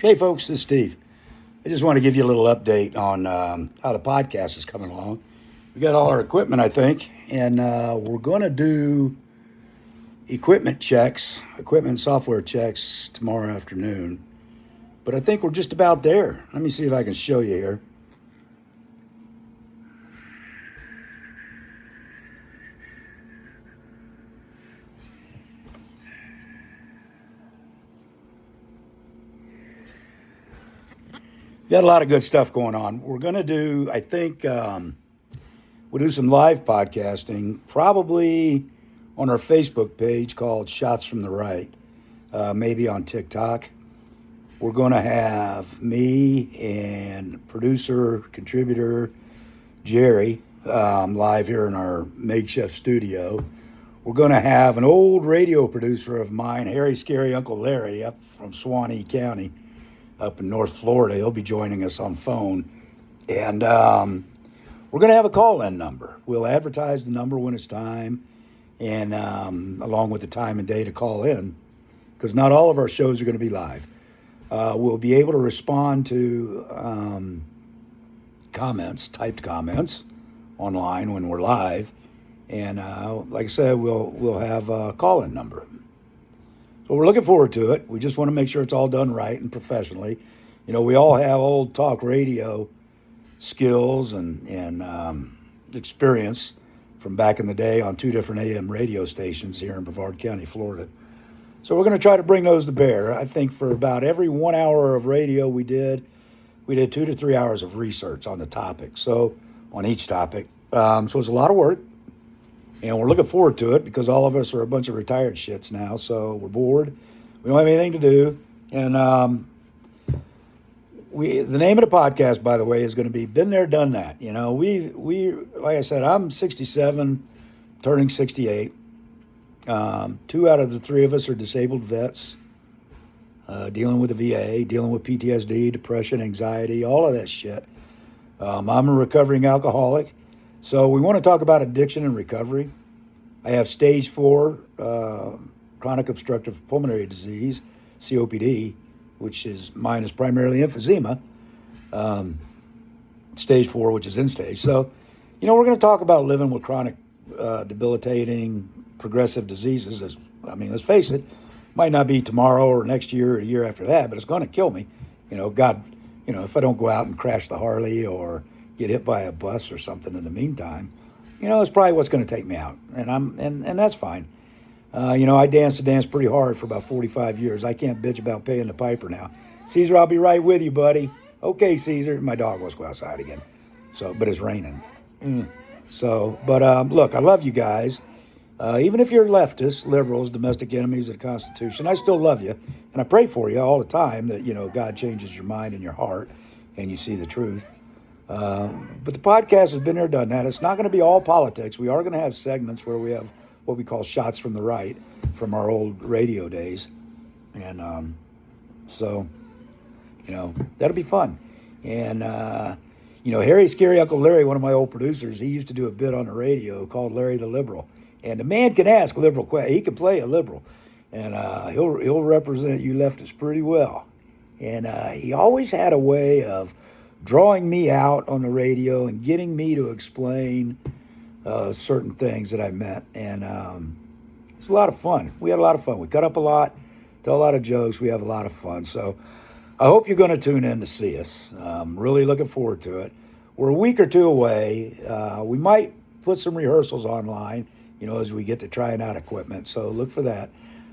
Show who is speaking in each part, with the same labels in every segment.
Speaker 1: Hey, folks, this is Steve. I just want to give you a little update on how the podcast is coming along. We got all our equipment, I think, and we're going to do equipment and software checks tomorrow afternoon. But I think we're just about there. Let me see if I can show you here. Got a lot of good stuff going on. We're going to do, I think, we'll do some live podcasting, probably on our Facebook page called Shots from the Right, maybe on TikTok. We're going to have me and producer, contributor Jerry live here in our makeshift studio. We're going to have an old radio producer of mine, Harry Scary Uncle Larry, up from Suwannee County, up in North Florida. He'll be joining us on phone. And we're going to have a call-in number. We'll advertise the number when it's time, and along with the time and day to call in, because not all of our shows are going to be live. We'll be able to respond to typed comments online when we're live. And like I said, we'll have a call-in number. So we're looking forward to it. We just want to make sure it's all done right and professionally. You know, we all have old talk radio skills and experience from back in the day on 2 different AM radio stations here in Brevard County, Florida. So we're going to try to bring those to bear. I think for about every 1 hour of radio we did 2 to 3 hours of research on the topic. So on each topic. So it's a lot of work. And we're looking forward to it because all of us are a bunch of retired shits now. So we're bored. We don't have anything to do. And the name of the podcast, by the way, is going to be Been There, Done That. You know, we like I said, I'm 67, turning 68. 2 out of the 3 of us are disabled vets, dealing with the VA, dealing with PTSD, depression, anxiety, all of that shit. I'm a recovering alcoholic. So we want to talk about addiction and recovery. I have stage 4 chronic obstructive pulmonary disease, COPD, which is mine is primarily emphysema. Stage 4, which is end stage. So, you know, we're going to talk about living with chronic, debilitating, progressive diseases. Let's face it, might not be tomorrow or next year or the year after that, but it's going to kill me. You know, God, you know, if I don't go out and crash the Harley or get hit by a bus or something in the meantime, you know, it's probably what's going to take me out, and that's fine. You know, I danced the dance pretty hard for about 45 years. I can't bitch about paying the piper now. Caesar, I'll be right with you, buddy. Okay, Caesar. My dog wants to go outside again. So, but it's raining. So, but look, I love you guys. Even if you're leftists, liberals, domestic enemies of the Constitution, I still love you, and I pray for you all the time that, you know, God changes your mind and your heart, and you see the truth. But the podcast has been there, done that. It's not going to be all politics. We are going to have segments where we have what we call Shots from the Right from our old radio days. And so, you know, that'll be fun. And, you know, Harry Scary Uncle Larry, one of my old producers, he used to do a bit on the radio called Larry the Liberal. And the man can ask liberal questions. He can play a liberal. And he'll represent you leftists pretty well. And he always had a way of drawing me out on the radio and getting me to explain certain things that I meant. And it's a lot of fun. We had a lot of fun. We cut up a lot, tell a lot of jokes. We have a lot of fun. So I hope you're going to tune in to see us. I'm really looking forward to it. We're a week or 2 away. We might put some rehearsals online, you know, as we get to trying out equipment. So look for that.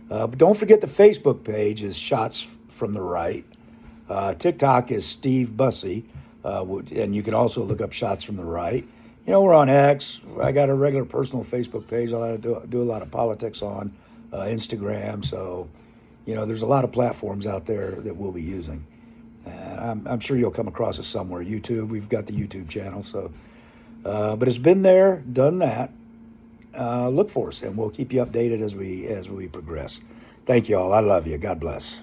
Speaker 1: But don't forget the Facebook page is Shots from the Right. TikTok is Steve Bussey. And you can also look up Shots from the Right. You know, we're on X. I got a regular personal Facebook page I do a lot of politics on, Instagram. So, you know, there's a lot of platforms out there that we'll be using. I'm sure you'll come across us somewhere. YouTube, we've got the YouTube channel. So, but it's been there, done that. Look for us, and we'll keep you updated as we progress. Thank you all. I love you. God bless.